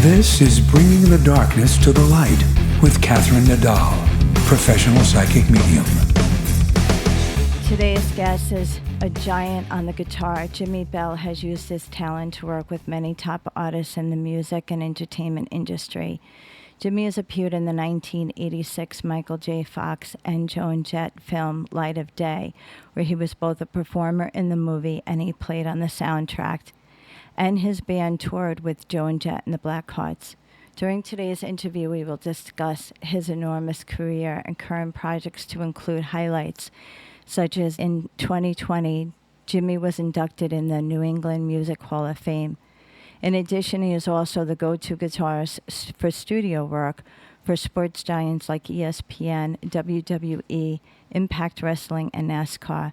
This is Bringing the Darkness to the Light with Catherine Nadal, professional psychic medium. Today's guest is a giant on the guitar. Jimi Bell has used his talent to work with many top artists in the music and entertainment industry. Jimi has appeared in the 1986 Michael J. Fox and Joan Jett film Light of Day, where he was both a performer in the movie and he played on the soundtrack. And his band toured with Joan Jett and the Blackhearts. During today's interview, we will discuss his enormous career and current projects to include highlights, such as in 2020, Jimi was inducted in the New England Music Hall of Fame. In addition, he is also the go-to guitarist for studio work for sports giants like ESPN, WWE, Impact Wrestling, and NASCAR.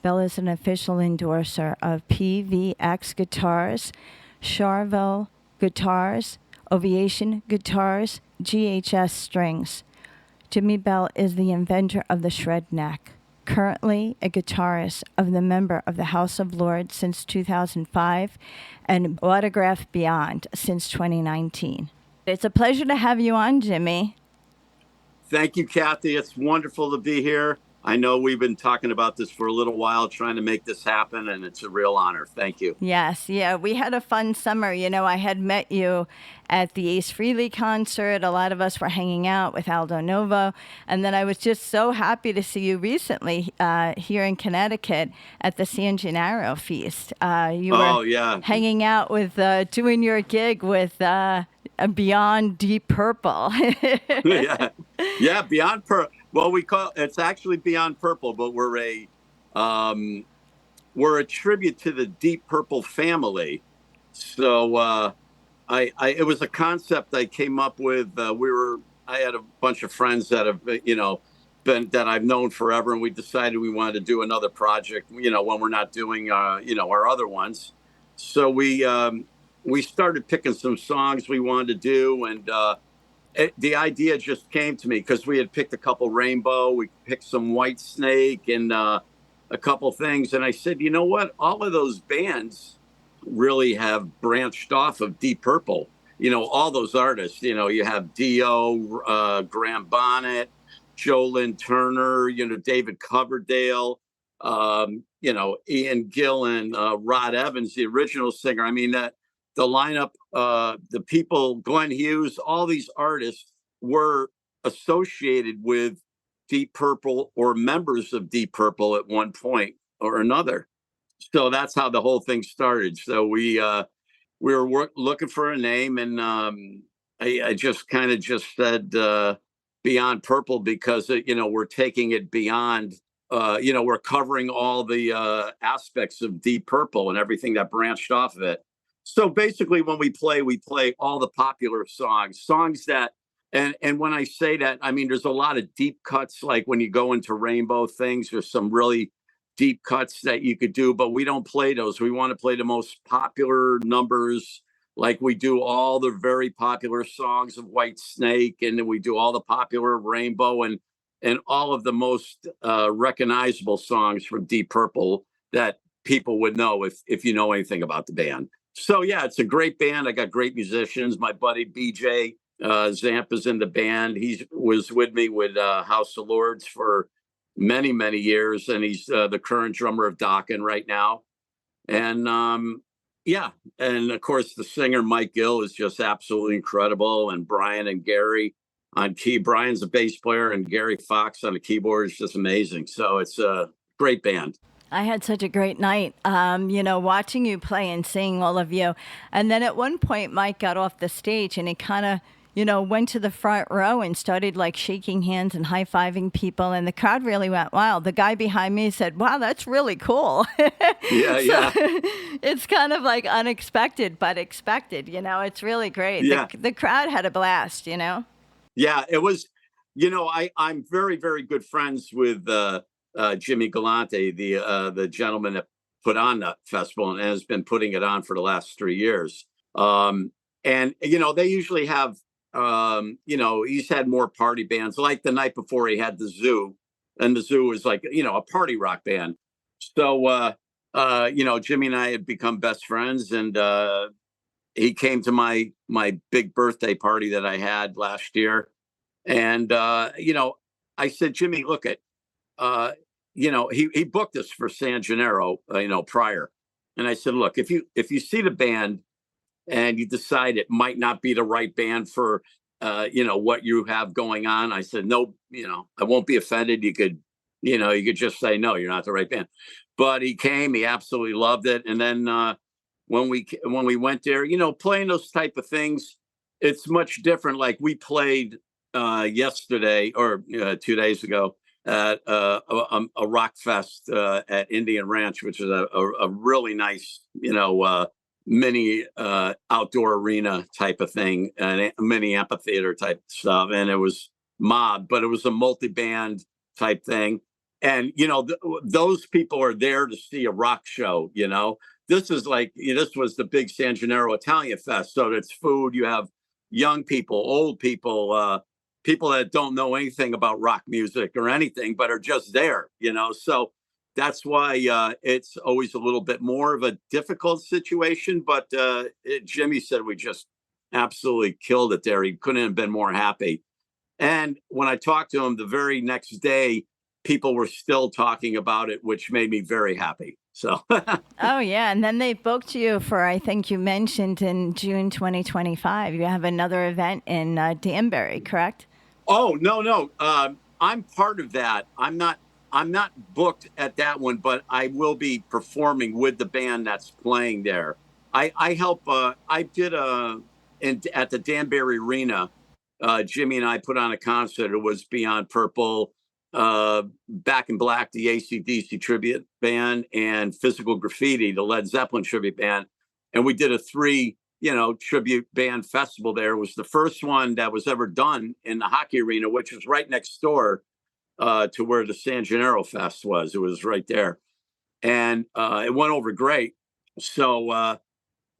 Bell is an official endorser of PVX Guitars, Charvel Guitars, Ovation Guitars, GHS Strings. Jimi Bell is the inventor of the SHREDNECK, currently a guitarist of the member of the House of Lords since 2005 and Autograph Beyond since 2019. It's a pleasure to have you on, Jimi. Thank you, Kathy. It's wonderful to be here. I know we've been talking about this for a little while, trying to make this happen, and it's a real honor. Thank you. Yes, yeah. We had a fun summer. You know, I had met you at the Ace Frehley concert. A lot of us were hanging out with Aldo Novo. And then I was just so happy to see you recently here in Connecticut at the San Gennaro Feast. You were hanging out with, doing your gig with Beyond Deep Purple. yeah, Beyond Purple. Well, it's actually Beyond Purple, but we're a tribute to the Deep Purple family. So it was a concept I came up with. I had a bunch of friends that have that I've known forever, and we decided we wanted to do another project. When we're not doing our other ones, so we started picking some songs we wanted to do, and the idea just came to me because we had picked a couple Rainbow, we picked some White Snake and a couple things. And I said, you know what? All of those bands really have branched off of Deep Purple. All those artists, you have Dio, Graham Bonnet, Joe Lynn Turner, David Coverdale, Ian Gillan, Rod Evans, the original singer. I mean, the lineup, the people, Glenn Hughes, all these artists were associated with Deep Purple or members of Deep Purple at one point or another. So that's how the whole thing started. So we were looking for a name, and I just said Beyond Purple because we're taking it beyond. We're covering all the aspects of Deep Purple and everything that branched off of it. So basically, when we play all the popular songs that, and when I say that, I mean, there's a lot of deep cuts. Like when you go into Rainbow things, there's some really deep cuts that you could do, but we don't play those. We want to play the most popular numbers. Like we do all the very popular songs of White Snake, and then we do all the popular Rainbow and all of the most recognizable songs from Deep Purple that people would know if you know anything about the band. So, yeah, it's a great band. I got great musicians. My buddy BJ Zamp is in the band. He was with me with House of Lords for many, many years, and he's the current drummer of Dokken right now. And, and, of course, the singer Mike Gill is just absolutely incredible, and Brian and Gary on key. Brian's a bass player, and Gary Fox on the keyboard is just amazing. So it's a great band. I had such a great night, watching you play and seeing all of you. And then at one point, Mike got off the stage and he kind of, went to the front row and started like shaking hands and high-fiving people. And the crowd really went wild. The guy behind me said, wow, that's really cool. Yeah. It's kind of like unexpected, but expected, it's really great. Yeah. The crowd had a blast, Yeah, it was, I'm very, very good friends with Jimmy Galante, the gentleman that put on that festival and has been putting it on for the last 3 years. And, they usually have, he's had more party bands. Like the night before he had the Zoo, and the Zoo was like, a party rock band. So, Jimmy and I had become best friends, and he came to my big birthday party that I had last year. And, I said, Jimmy, look at, he booked us for San Gennaro, prior. And I said, look, if you see the band and you decide it might not be the right band for, what you have going on, I said, no, I won't be offended. You could just say, no, you're not the right band. But he came, he absolutely loved it. And then when we went there, playing those type of things, it's much different. Like we played yesterday or 2 days ago at a rock fest at Indian Ranch, which is a really nice, mini outdoor arena type of thing, and a mini amphitheater type stuff. And it was mob, but it was a multi-band type thing. And, those people are there to see a rock show, This is like, this was the big San Gennaro Italian Fest. So it's food. You have young people, old people, people that don't know anything about rock music or anything, but are just there, So that's why it's always a little bit more of a difficult situation. But Jimmy said we just absolutely killed it there. He couldn't have been more happy. And when I talked to him the very next day, people were still talking about it, which made me very happy. So. Oh, yeah. And then they booked you for, I think you mentioned in June 2025, you have another event in Danbury, correct? Oh, no. I'm part of that. I'm not booked at that one, but I will be performing with the band that's playing there. I help. I did at the Danbury Arena. Jimmy and I put on a concert. It was Beyond Purple, Back in Black, the AC/DC tribute band, and Physical Graffiti, the Led Zeppelin tribute band. And we did a 3, tribute band festival there. It was the first one that was ever done in the hockey arena, which was right next door to where the San Gennaro Fest was. It was right there. And it went over great. So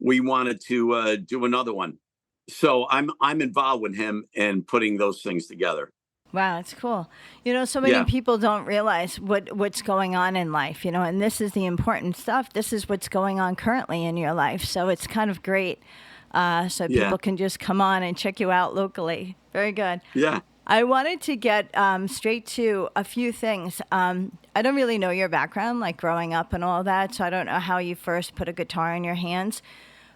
we wanted to do another one. So I'm involved with him in putting those things together. Wow, it's cool. So many people don't realize what's going on in life, and this is the important stuff. This is what's going on currently in your life. So it's kind of great. So people can just come on and check you out locally. Very good. Yeah. I wanted to get straight to a few things. I don't really know your background, like growing up and all that. So I don't know how you first put a guitar in your hands.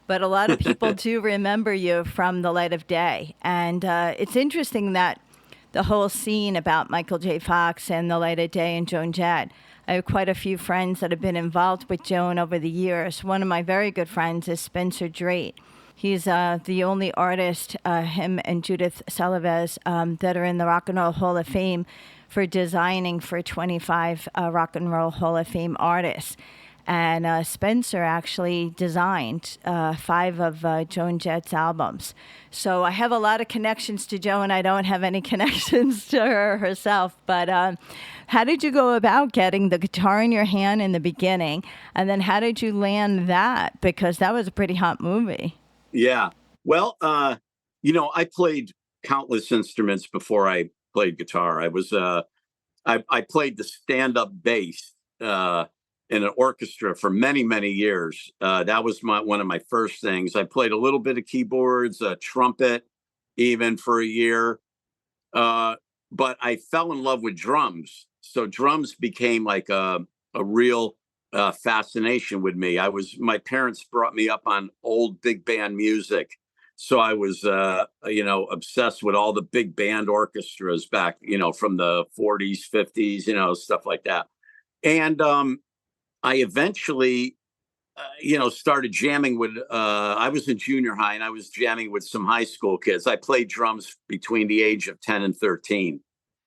But a lot of people do remember you from The Light of Day. And it's interesting that the whole scene about Michael J. Fox and The Light of Day and Joan Jett. I have quite a few friends that have been involved with Joan over the years. One of my very good friends is Spencer Drake. He's the only artist, him and Judith Salavez, that are in the Rock and Roll Hall of Fame for designing for 25 Rock and Roll Hall of Fame artists. And Spencer actually designed 5 of Joan Jett's albums. So I have a lot of connections to Joan. I don't have any connections to her herself. But how did you go about getting the guitar in your hand in the beginning? And then how did you land that? Because that was a pretty hot movie. Yeah. Well, I played countless instruments before I played guitar. I played the stand-up bass in an orchestra for many, many years. That was one of my first things. I played a little bit of keyboards, trumpet, even for a year. But I fell in love with drums. So drums became like a real fascination with me. My parents brought me up on old big band music. So I was, obsessed with all the big band orchestras back, from the 40s, 50s, stuff like that. And I eventually, started jamming with, I was in junior high and I was jamming with some high school kids. I played drums between the age of 10 and 13.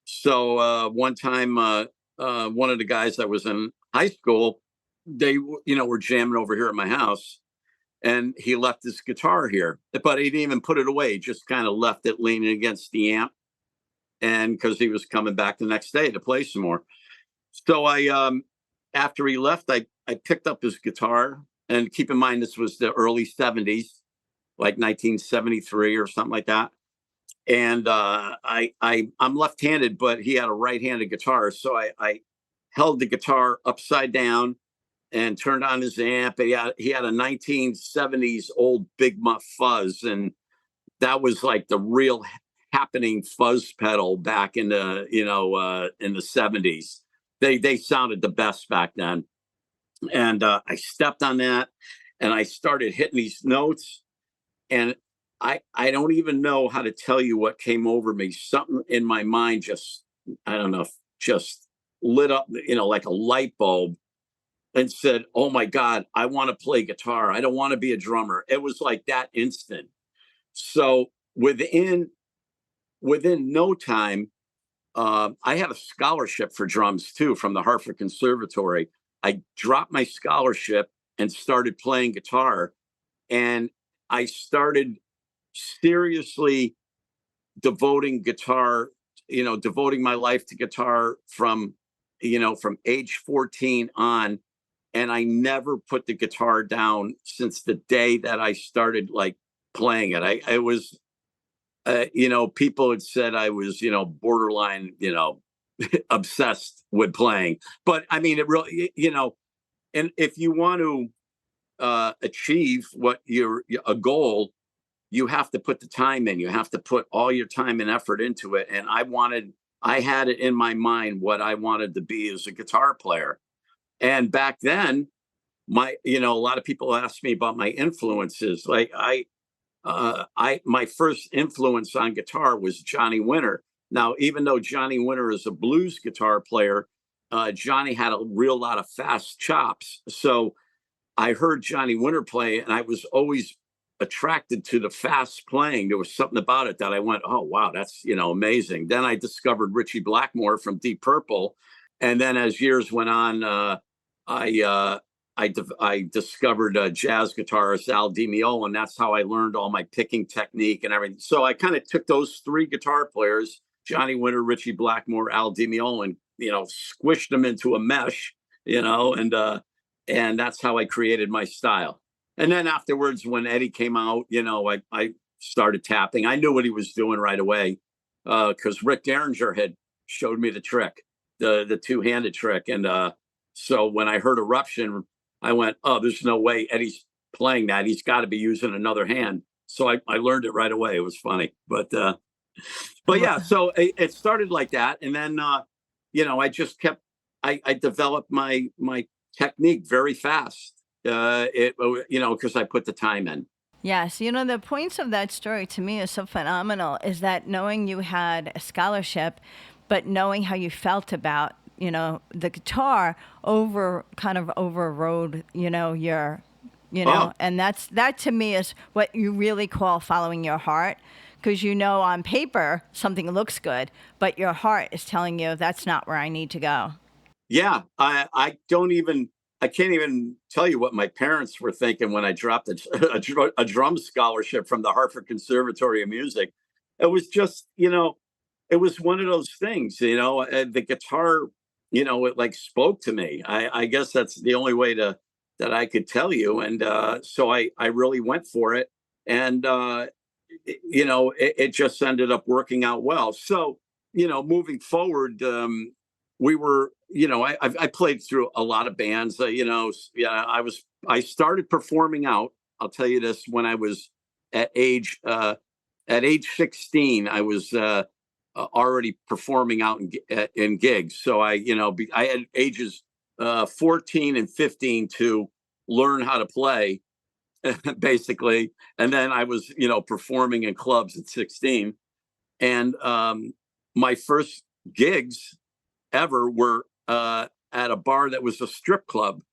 So one time, one of the guys that was in high school, they, were jamming over here at my house, and he left his guitar here, but he didn't even put it away. He just kind of left it leaning against the amp. And because he was coming back the next day to play some more. So after he left, I picked up his guitar, and keep in mind, this was the early 70s, like 1973 or something like that. And I'm left-handed, but he had a right-handed guitar. So I held the guitar upside down and turned on his amp. He had a 1970s old Big Muff fuzz, and that was like the real happening fuzz pedal back in the in the 70s. They sounded the best back then, and I stepped on that, and I started hitting these notes, and I don't even know how to tell you what came over me. Something in my mind just, I don't know, just lit up, like a light bulb, and said, "Oh my God, I want to play guitar. I don't want to be a drummer." It was like that instant. So within no time, I had a scholarship for drums too from the Hartford Conservatory. I dropped my scholarship and started playing guitar, and I started seriously devoting my life to guitar from age 14 on. And I never put the guitar down since the day that I started like playing it. I was, people had said I was, borderline, obsessed with playing. But I mean, it really, and if you want to achieve a goal, you have to put the time in. You have to put all your time and effort into it. And I had it in my mind what I wanted to be as a guitar player. And back then, a lot of people ask me about my influences. Like my first influence on guitar was Johnny Winter. Now, even though Johnny Winter is a blues guitar player, Johnny had a real lot of fast chops. So I heard Johnny Winter play, and I was always attracted to the fast playing. There was something about it that I went, "Oh, wow, that's, amazing." Then I discovered Ritchie Blackmore from Deep Purple. And then as years went on, I discovered jazz guitarist Al Di Meola, and that's how I learned all my picking technique and everything. So I kind of took those three guitar players, Johnny Winter, Ritchie Blackmore, Al Di Meola, and squished them into a mesh, and that's how I created my style. And then afterwards, when Eddie came out, I started tapping. I knew what he was doing right away because Rick Derringer had showed me the trick, the two-handed trick, and so when I heard Eruption, I went, "Oh, there's no way Eddie's playing that. He's got to be using another hand." So I learned it right away. It was funny, but yeah. So it started like that, and then I just kept. I developed my technique very fast. Because I put the time in. Yes, the points of that story to me is so phenomenal. Is that knowing you had a scholarship, but knowing how you felt about the guitar overrode, your, and that to me is what you really call following your heart. Because on paper, something looks good, but your heart is telling you that's not where I need to go. Yeah, I can't even tell you what my parents were thinking when I dropped a drum scholarship from the Hartford Conservatory of Music. It was just, it was one of those things, the guitar, it like spoke to me. I guess that's the only way that I could tell you. And so I really went for it. And, it just ended up working out well. So, moving forward, we were, I played through a lot of bands, I started performing out. I'll tell you this, when I was at age 16, I was already performing out in gigs. So I had ages 14 and 15 to learn how to play basically. And then I was, performing in clubs at 16. And my first gigs ever were at a bar that was a strip club.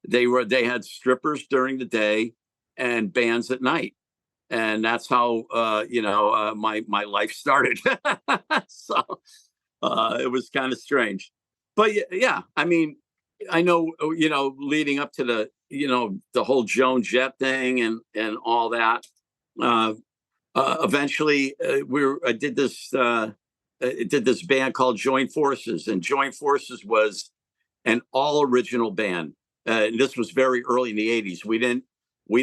They had strippers during the day and bands at night, and that's how my life started. So it was kind of strange, but yeah, I mean, I know leading up to the whole Joan Jett thing and all that. Eventually, I did this band called Join Forces, and Join Forces was an all original band. This was very early in the 80s. We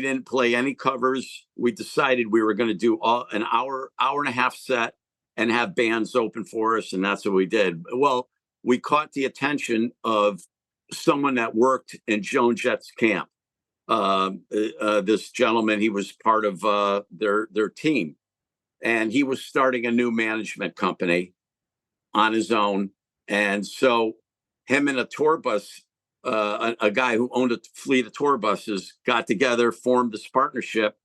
didn't play any covers. We decided we were going to do an hour and a half set and have bands open for us, and that's what we did. Well, we caught the attention of someone that worked in Joan Jett's camp. This gentleman, he was part of their team, and he was starting a new management company on his own. And so him and a tour bus, a guy who owned a fleet of tour buses, got together, formed this partnership,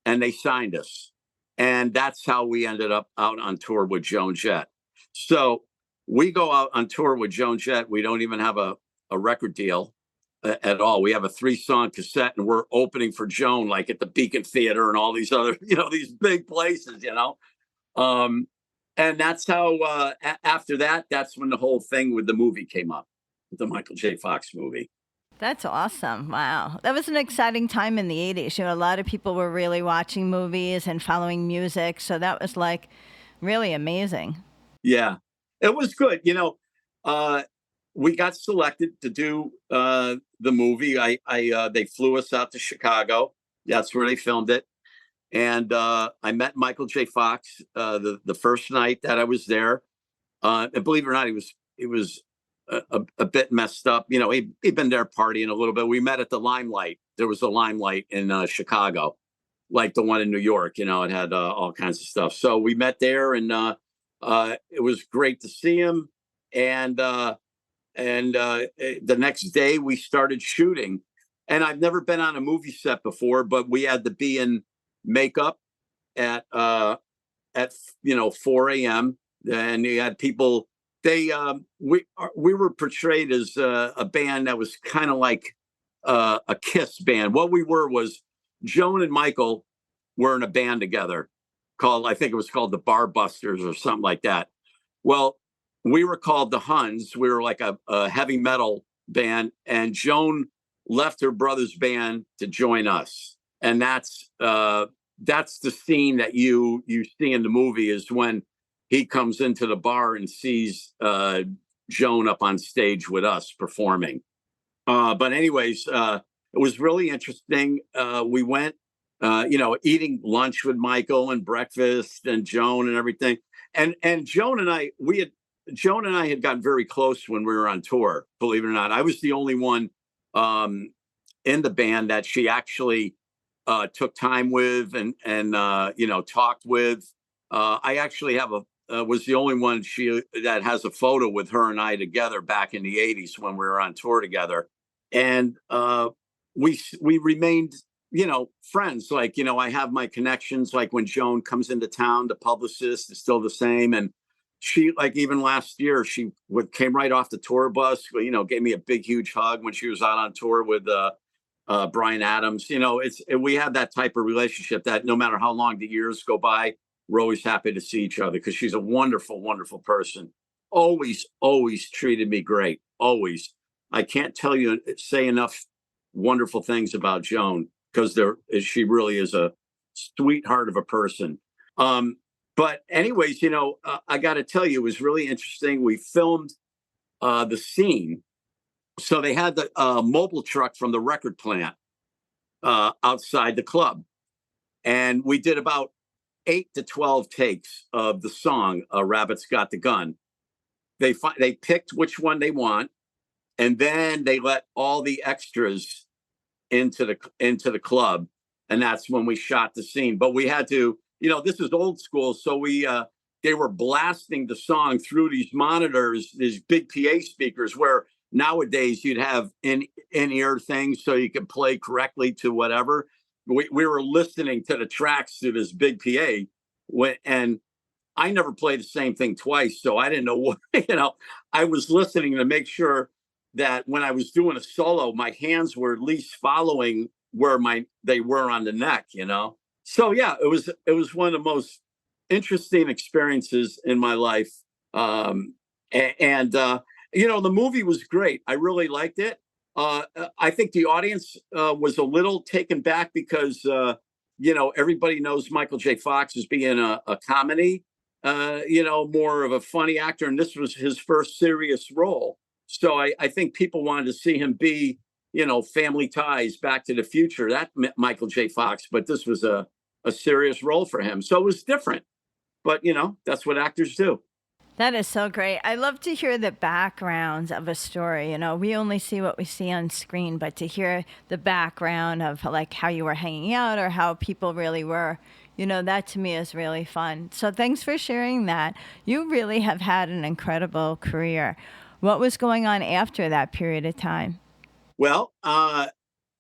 and they signed us. And that's how we ended up out on tour with Joan Jett. So we go out on tour with Joan Jett. We don't even have a record deal at all. We have a 3-song cassette, and we're opening for Joan, like at the Beacon Theater and all these other, these big places, and that's how, after that, that's when the whole thing with the movie came up, the Michael J. Fox movie. That's awesome. Wow. That was an exciting time in the 80s. A lot of people were really watching movies and following music. So that was like really amazing. Yeah, it was good. We got selected to do the movie. They flew us out to Chicago. That's where they filmed it. And I met Michael J. Fox the first night that I was there. And believe it or not, he was a bit messed up. He'd been there partying a little bit. We met at the Limelight. There was a Limelight in Chicago, like the one in New York. It had all kinds of stuff. So we met there, and it was great to see him. And the next day we started shooting. And I've never been on a movie set before, but we had to be in makeup at 4 a.m. and you had people. We were portrayed as a band that was kind of like a Kiss band. What we were was Joan and Michael were in a band together called, I think it was called the Bar Busters or something like that. Well, we were called the Huns. We were like a heavy metal band, and Joan left her brother's band to join us. And that's the scene that you see in the movie, is when he comes into the bar and sees Joan up on stage with us performing. But anyways, it was really interesting. We went, eating lunch with Michael and breakfast and Joan and everything. And Joan and I had gotten very close when we were on tour, believe it or not. I was the only one in the band that she actually took time with and talked with. I actually was the only one that has a photo with her and I together back in the 80s when we were on tour together. And we remained, friends. Like, I have my connections. Like when Joan comes into town, the publicist is still the same. And she, like, even last year, she came right off the tour bus, gave me a big, huge hug when she was out on tour with Bryan Adams. We have that type of relationship that no matter how long the years go by, we're always happy to see each other, because she's a wonderful, wonderful person. Always, always treated me great. Always. I can't say enough wonderful things about Joan, because she really is a sweetheart of a person. But anyways, I got to tell you, it was really interesting. We filmed the scene. So they had the mobile truck from the record plant outside the club. And we did about 8 to 12 takes of the song, Rabbit's Got the Gun. They picked which one they want, and then they let all the extras into the club. And that's when we shot the scene. But we had to, this is old school. So they were blasting the song through these monitors, these big PA speakers, where nowadays you'd have in-ear things so you could play correctly to whatever. We were listening to the tracks through this big PA, and I never played the same thing twice. So I didn't know what, I was listening to make sure that when I was doing a solo, my hands were at least following where they were on the neck, So yeah, it was one of the most interesting experiences in my life. The movie was great. I really liked it. I think the audience was a little taken back because, everybody knows Michael J. Fox as being a comedy, more of a funny actor. And this was his first serious role. So I think people wanted to see him be, Family Ties, Back to the Future, that Michael J. Fox. But this was a serious role for him. So it was different. But, that's what actors do. That is so great. I love to hear the backgrounds of a story. You know, we only see what we see on screen, but to hear the background of like how you were hanging out or how people really were, you know, that to me is really fun. So thanks for sharing that. You really have had an incredible career. What was going on after that period of time? Well,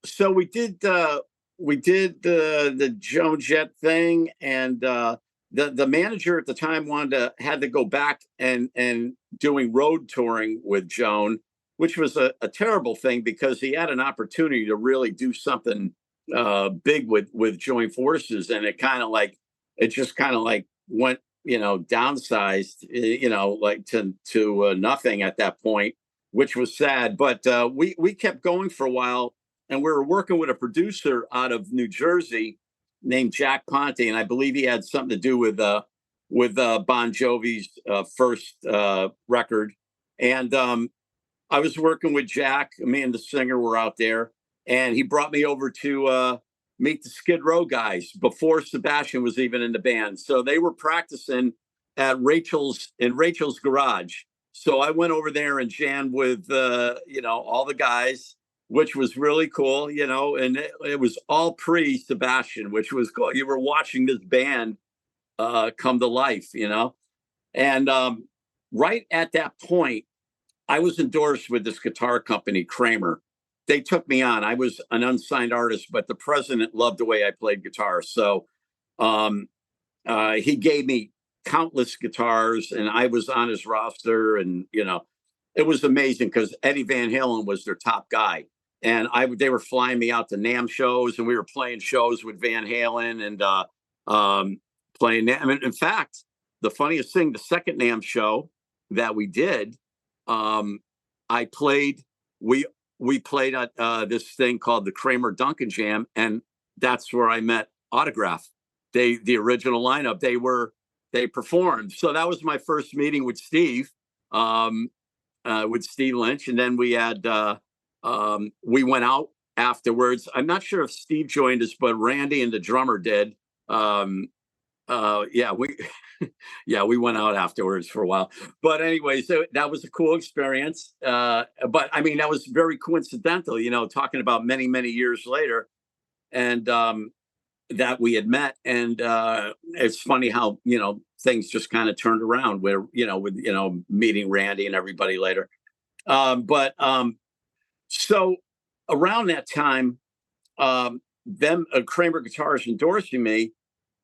so we did the Joan Jett thing, and the manager at the time had to go back and doing road touring with Joan, which was a terrible thing because he had an opportunity to really do something big with joint forces, and it just kind of like went, downsized, like to nothing at that point, which was sad. But we kept going for a while, and we were working with a producer out of New Jersey named Jack Ponte, and I believe he had something to do with Bon Jovi's first record. And I was working with Jack. Me and the singer were out there, and he brought me over to meet the Skid Row guys before Sebastian was even in the band. So they were practicing at Rachel's garage. So I went over there and jammed with all the guys, which was really cool, and it was all pre-Sebastian, which was cool. You were watching this band come to life, and right at that point, I was endorsed with this guitar company, Kramer. They took me on. I was an unsigned artist, but the president loved the way I played guitar. So he gave me countless guitars, and I was on his roster. And, it was amazing because Eddie Van Halen was their top guy. And they were flying me out to NAMM shows, and we were playing shows with Van Halen and playing NAMM. I mean, in fact, the funniest thing, the second NAMM show that we did, I played. We played at this thing called the Kramer Duncan Jam, and that's where I met Autograph. The original lineup. They performed. So that was my first meeting with Steve Lynch, and then we went out afterwards. I'm not sure if Steve joined us, but Randy and the drummer did. We we went out afterwards for a while. But anyway, so that was a cool experience. But I mean, that was very coincidental, talking about many, many years later, and that we had met. And it's funny how, things just kind of turned around with meeting Randy and everybody later. So around that time, Kramer Guitars endorsing me.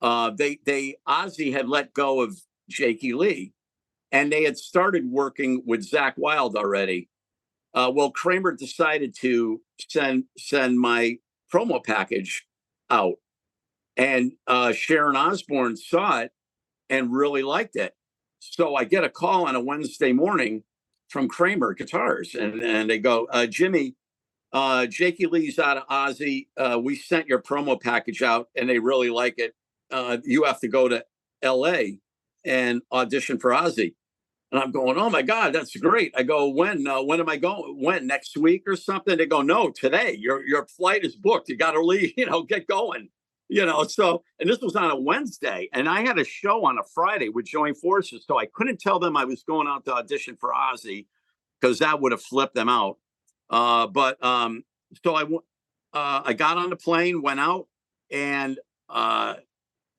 Ozzy had let go of Jakey Lee, and they had started working with Zakk Wylde already. Well, Kramer decided to send my promo package out, and Sharon Osbourne saw it and really liked it. So I get a call on a Wednesday morning from Kramer Guitars, and they go, Jimmy, Jakey Lee's out of Ozzy. We sent your promo package out, and they really like it. You have to go to LA and audition for Ozzy. And I'm going, oh my God, that's great. I go, when am I going? When, next week or something? They go, no, today. Your flight is booked. You got to leave, get going. So, and this was on a Wednesday, and I had a show on a Friday with Joint Forces. So I couldn't tell them I was going out to audition for Ozzy because that would have flipped them out. So I got on the plane, went out, and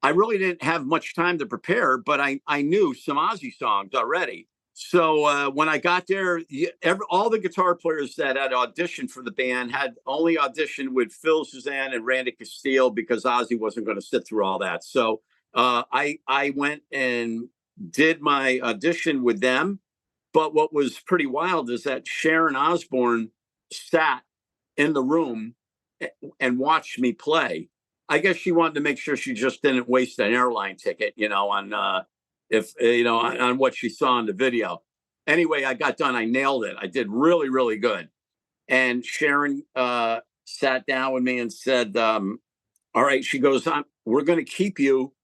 I really didn't have much time to prepare, but I knew some Ozzy songs already. So when I got there, all the guitar players that had auditioned for the band had only auditioned with Phil Suzanne and Randy Castile because Ozzy wasn't going to sit through all that. So I went and did my audition with them. But what was pretty wild is that Sharon Osbourne sat in the room and watched me play. I guess she wanted to make sure she just didn't waste an airline ticket, on what she saw in the video. Anyway, I got done. I nailed it. I did really, really good. And Sharon sat down with me and said, all right, she goes, we're going to keep you.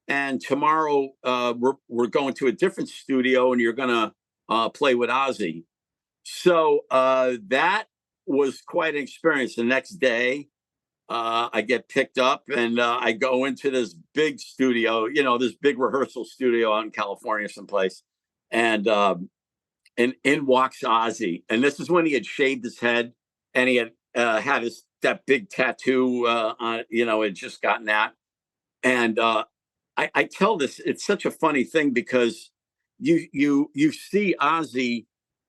And tomorrow we're going to a different studio, and you're going to play with Ozzy. So that was quite an experience. The next day, I get picked up, and I go into this big studio, this big rehearsal studio out in California someplace. And in walks Ozzy, and this is when he had shaved his head, and he had had that big tattoo on, had just gotten that. And I tell this, it's such a funny thing because you see Ozzy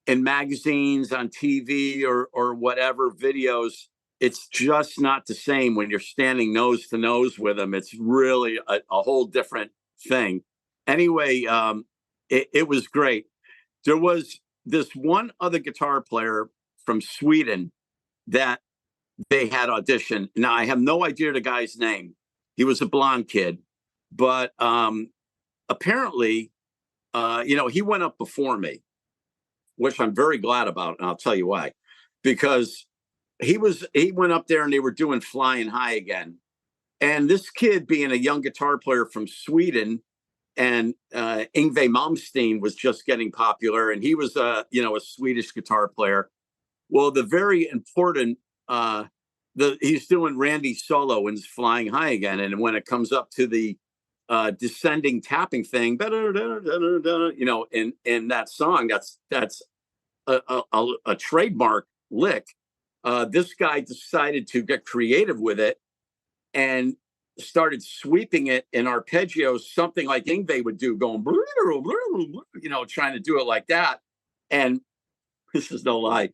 in magazines, on TV, or whatever videos. It's just not the same when you're standing nose to nose with him. It's really a whole different thing. Anyway, it was great. There was this one other guitar player from Sweden that they had auditioned. Now, I have no idea the guy's name. He was a blonde kid, but apparently, he went up before me, which I'm very glad about, and I'll tell you why. Because he went up there and they were doing Flying High Again. And this kid, being a young guitar player from Sweden, and Yngwie Malmsteen was just getting popular, and he was a Swedish guitar player. Well, the very important he's doing Randy solo in Flying High Again, and when it comes up to the descending tapping thing, in that song, that's a trademark lick. This guy decided to get creative with it and started sweeping it in arpeggios, something like Yngwie would do, going, trying to do it like that. And this is no lie,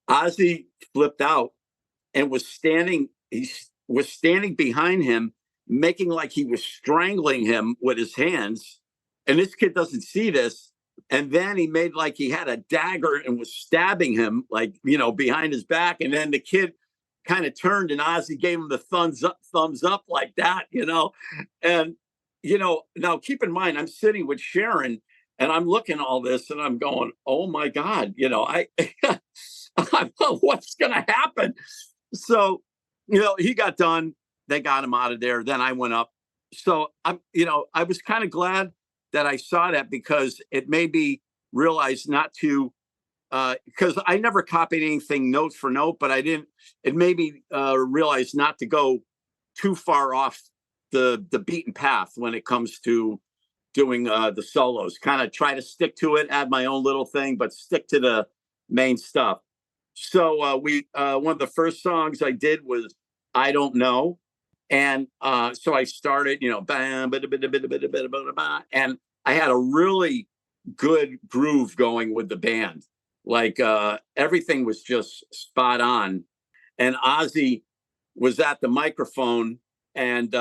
Ozzy flipped out and was standing behind him, making like he was strangling him with his hands. And this kid doesn't see this. And then he made like he had a dagger and was stabbing him, like, behind his back. And then the kid kind of turned and Ozzy gave him the thumbs up like that, And, now keep in mind, I'm sitting with Sharon and I'm looking at all this and I'm going, oh my God, I don't know what's going to happen. So, he got done. They got him out of there. Then I went up. So I was kind of glad that I saw that, because it made me realize not to, because I never copied anything note for note, but it made me realize not to go too far off the beaten path when it comes to doing the solos. Kind of try to stick to it, add my own little thing, but stick to the main stuff. So one of the first songs I did was I Don't Know. And so I started, and I had a really good groove going with the band. Like everything was just spot on. And Ozzy was at the microphone, and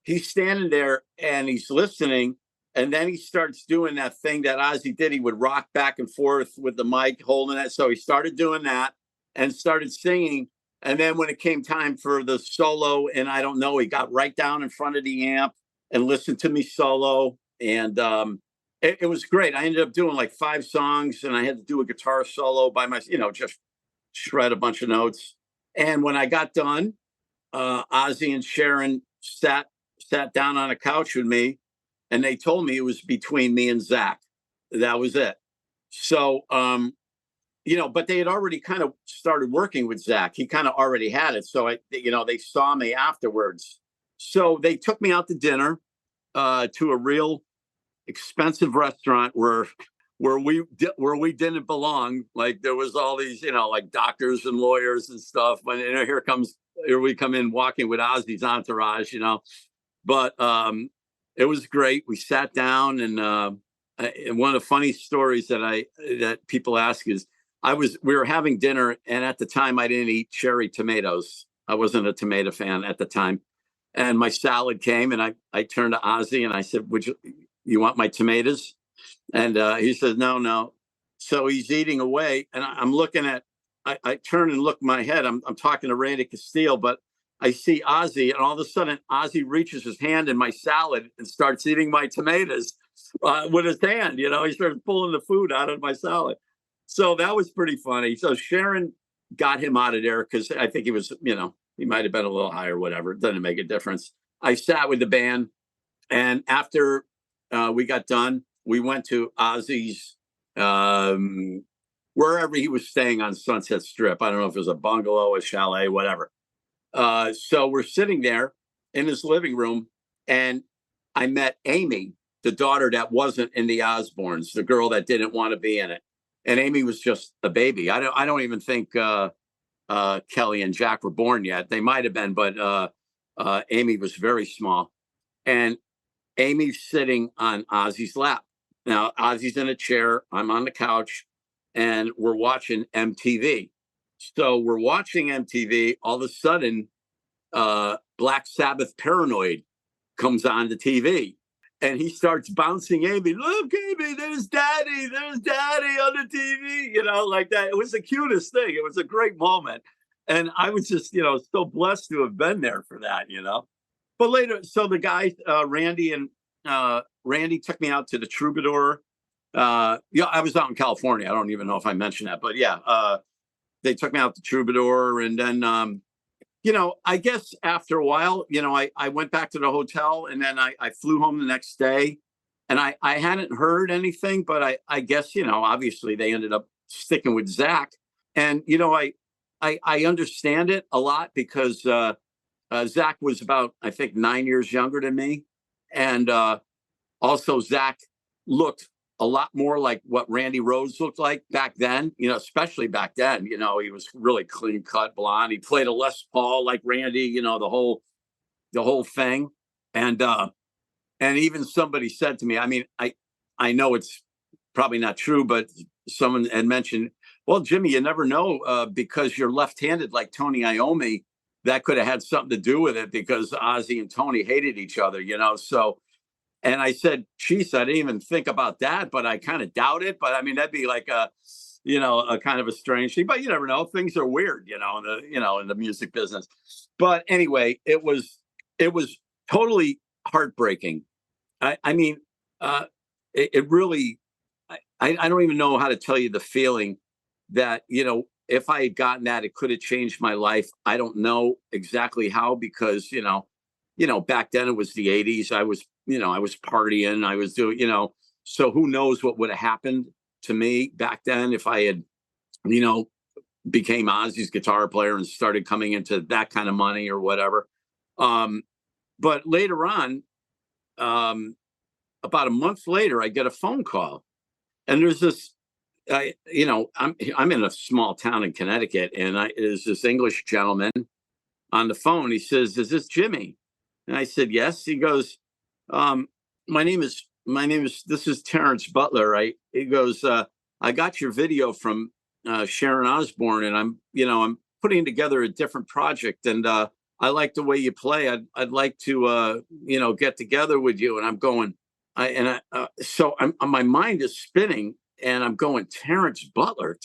he's standing there and he's listening. And then he starts doing that thing that Ozzy did. He would rock back and forth with the mic, holding it. So he started doing that and started singing. And then when it came time for the solo, and I Don't Know, he got right down in front of the amp and listened to me solo. And it was great. I ended up doing like 5 songs, and I had to do a guitar solo by myself, just shred a bunch of notes. And when I got done, Ozzy and Sharon sat down on a couch with me, and they told me it was between me and Zach. That was it. So, but they had already kind of started working with Zach. He kind of already had it. So, they saw me afterwards. So they took me out to dinner to a real expensive restaurant where we didn't belong. Like there was all these, like doctors and lawyers and stuff. But here we come in walking with Ozzy's entourage, But it was great. We sat down, and one of the funny stories that people ask is, we were having dinner, and at the time I didn't eat cherry tomatoes. I wasn't a tomato fan at the time. And my salad came, and I turned to Ozzy and I said, you want my tomatoes? And he says, no. So he's eating away, and I'm looking at, I turn and look my head. I'm talking to Randy Castile, but I see Ozzy, and all of a sudden Ozzy reaches his hand in my salad and starts eating my tomatoes with his hand. He starts pulling the food out of my salad. So that was pretty funny. So Sharon got him out of there because I think he was, he might have been a little high or whatever. It doesn't make a difference. I sat with the band, and after we got done, we went to Ozzy's, wherever he was staying on Sunset Strip. I don't know if it was a bungalow, a chalet, whatever. So we're sitting there in his living room, and I met Amy, the daughter that wasn't in the Osbournes, the girl that didn't want to be in it. And Amy was just a baby. I don't even think Kelly and Jack were born yet. They might have been, but Amy was very small. And Amy's sitting on Ozzy's lap. Now, Ozzy's in a chair. I'm on the couch, and we're watching MTV. So we're watching MTV. All of a sudden, Black Sabbath Paranoid comes on the TV. And he starts bouncing Amy. Look, Amy, there's Daddy on the TV, you know, like that. It was the cutest thing. It was a great moment. And I was just, you know, so blessed to have been there for that, you know. But later, so the guy, Randy took me out to the Troubadour. Yeah, I was out in California. I don't even know if I mentioned that, but yeah, they took me out to Troubadour. And then, you know, I guess after a while, you know, I went back to the hotel, and then I flew home the next day, and I hadn't heard anything, but I guess, you know, obviously they ended up sticking with Zach. And, you know, I understand it a lot because Zach was about, I think, 9 years younger than me. And also Zach looked a lot more like what Randy Rhoads looked like back then, you know, especially back then. You know, he was really clean cut, blonde. He played a Les Paul like Randy, you know, the whole thing. And even somebody said to me, I mean, I know it's probably not true, but someone had mentioned, well, Jimmy, you never know, because you're left-handed like Tony Iommi, that could have had something to do with it, because Ozzy and Tony hated each other, you know. So, and I said, geez, I didn't even think about that, but I kind of doubt it. But I mean, that'd be like a, you know, a kind of a strange thing. But you never know. Things are weird, you know, in the music business. But anyway, it was totally heartbreaking. I mean, it really, I don't even know how to tell you the feeling that, you know, if I had gotten that, it could have changed my life. I don't know exactly how, because, you know, back then it was the 80s. I was partying, I was doing, you know, so who knows what would have happened to me back then if I had, you know, became Ozzy's guitar player and started coming into that kind of money or whatever. But later on, about a month later, I get a phone call, and there's this, you know, I'm in a small town in Connecticut, and there's this English gentleman on the phone. He says, "Is this Jimmy?" And I said, "Yes." He goes, my name is, this is Terrence Butler, right? He goes, "I got your video from Sharon Osbourne, and I'm putting together a different project, and I like the way you play. I'd like to, you know, get together with you." And I'm going, so my mind is spinning, and I'm going, Terrence Butler,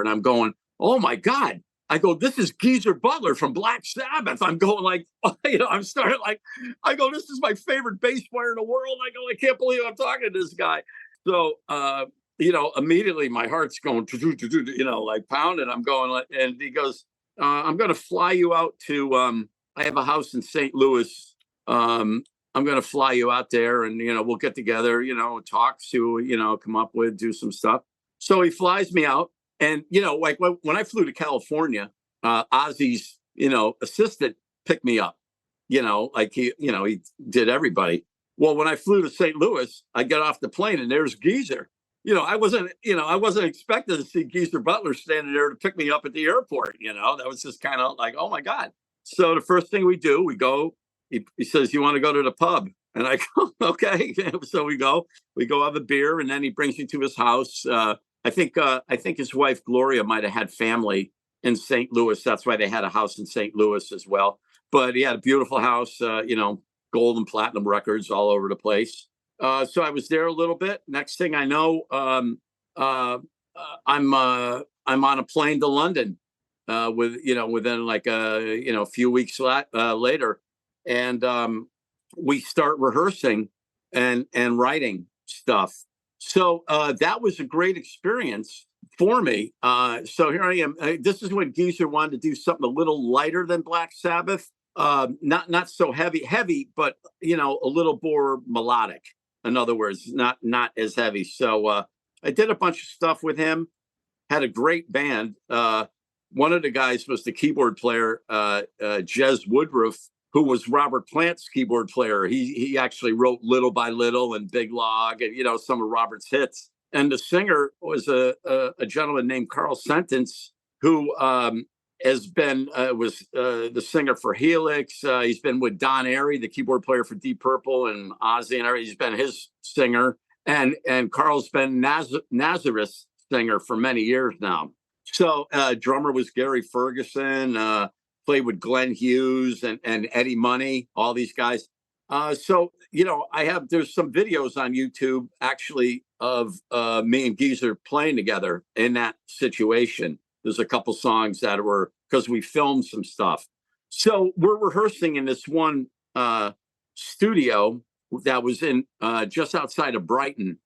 and I'm going, oh my God. I go, this is Geezer Butler from Black Sabbath. I'm going like, you know, I'm starting like, I go, this is my favorite bass player in the world. I go, I can't believe I'm talking to this guy. So, you know, immediately my heart's going, you know, like pounding. I'm going like, and he goes, I'm going to fly you out to, I have a house in St. Louis. I'm going to fly you out there, and, you know, we'll get together, you know, talk, see what, you know, come up with, do some stuff. So he flies me out. And, you know, like when I flew to California, Ozzy's, you know, assistant picked me up, you know, like he did everybody. Well, when I flew to St. Louis, I get off the plane, and there's Geezer. You know, I wasn't expecting to see Geezer Butler standing there to pick me up at the airport. You know, that was just kind of like, oh my God. So the first thing we do, we go, he says, "You want to go to the pub?" And I go, okay. So we go have a beer, and then he brings me to his house. I think his wife Gloria might have had family in St. Louis. That's why they had a house in St. Louis as well. But he had a beautiful house, you know, gold and platinum records all over the place. So I was there a little bit. Next thing I know, I'm on a plane to London within like a few weeks later, and we start rehearsing and writing stuff. So that was a great experience for me. So here I am. This is when Geezer wanted to do something a little lighter than Black Sabbath. Not so heavy, but, you know, a little more melodic. In other words, not as heavy. So I did a bunch of stuff with him. Had a great band. One of the guys was the keyboard player, Jez Woodruff, who was Robert Plant's keyboard player. He actually wrote Little by Little and Big Log and, some of Robert's hits. And the singer was a gentleman named Carl Sentence, who has been was the singer for Helix. He's been with Don Airey, the keyboard player for Deep Purple and Ozzy and everything. He's been his singer. And Carl's been Nazareth's singer for many years now. So drummer was Gary Ferguson, played with Glenn Hughes and Eddie Money, all these guys. So, there's some videos on YouTube actually of me and Geezer playing together in that situation. There's a couple songs that were, because we filmed some stuff. So we're rehearsing in this one studio that was in just outside of Brighton.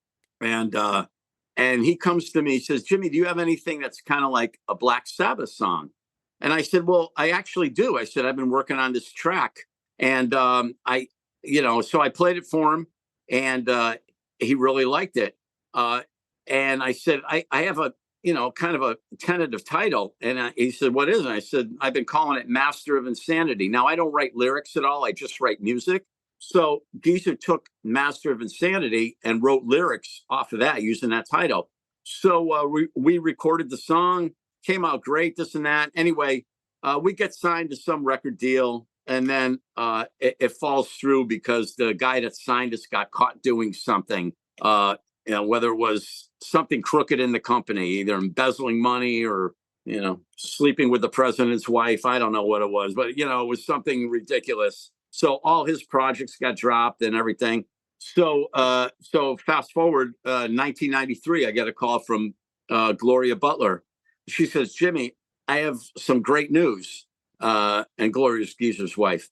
And he comes to me, he says, Jimmy, do you have anything that's kind of like a Black Sabbath song? And I said, well, I actually do. I said, I've been working on this track. And so I played it for him, and he really liked it. And I said, I have a, kind of a tentative title. And he said, what is it? I said, I've been calling it Master of Insanity. Now, I don't write lyrics at all. I just write music. So Geezer took Master of Insanity and wrote lyrics off of that using that title. So we recorded the song, came out great, this and that. Anyway, we get signed to some record deal, and then it falls through because the guy that signed us got caught doing something, whether it was something crooked in the company, either embezzling money or, sleeping with the president's wife. I don't know what it was, but, it was something ridiculous. So all his projects got dropped and everything. So fast forward 1993, I get a call from Gloria Butler. She says, Jimmy, I have some great news. And Gloria's Geezer's wife.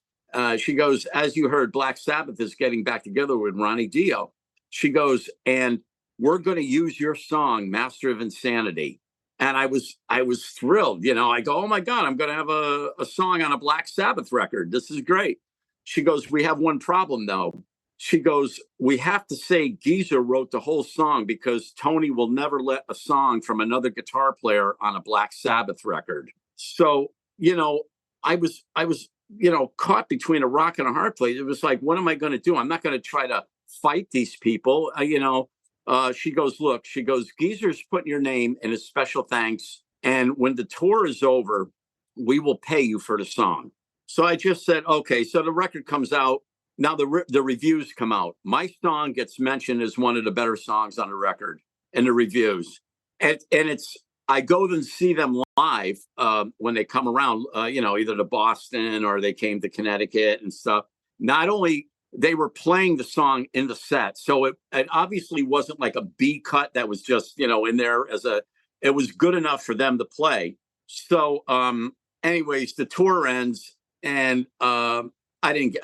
She goes, as you heard, Black Sabbath is getting back together with Ronnie Dio. She goes, and we're going to use your song, Master of Insanity. And I was thrilled. I go, oh my God, I'm going to have a song on a Black Sabbath record. This is great. She goes, we have one problem, though. She goes, we have to say Geezer wrote the whole song because Tony will never let a song from another guitar player on a Black Sabbath record. So, I was, caught between a rock and a hard place. It was like, what am I going to do? I'm not going to try to fight these people. She goes, look, Geezer's putting your name in a special thanks. And when the tour is over, we will pay you for the song. So I just said, okay, so the record comes out. Now the reviews come out. My song gets mentioned as one of the better songs on the record in the reviews. And I go and see them live when they come around, either to Boston or they came to Connecticut and stuff. Not only they were playing the song in the set. So it obviously wasn't like a B cut that was just, in there it was good enough for them to play. So anyways, the tour ends. And I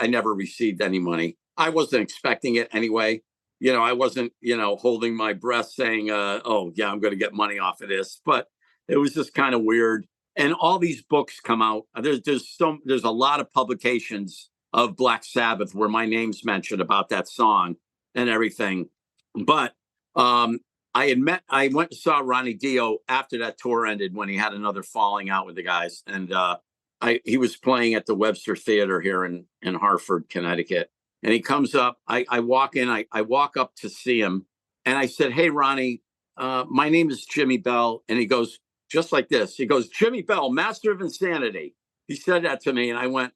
never received any money. I wasn't expecting it anyway. I wasn't, holding my breath saying, oh, yeah, I'm going to get money off of this. But it was just kind of weird. And all these books come out. There's a lot of publications of Black Sabbath where my name's mentioned about that song and everything. But I went and saw Ronnie Dio after that tour ended when he had another falling out with the guys. And he was playing at the Webster Theater here in Hartford, Connecticut. And he comes up, I walk in, I walk up to see him. And I said, hey, Ronnie, my name is Jimi Bell. And he goes, just like this. He goes, Jimi Bell, Master of Insanity. He said that to me. And I went,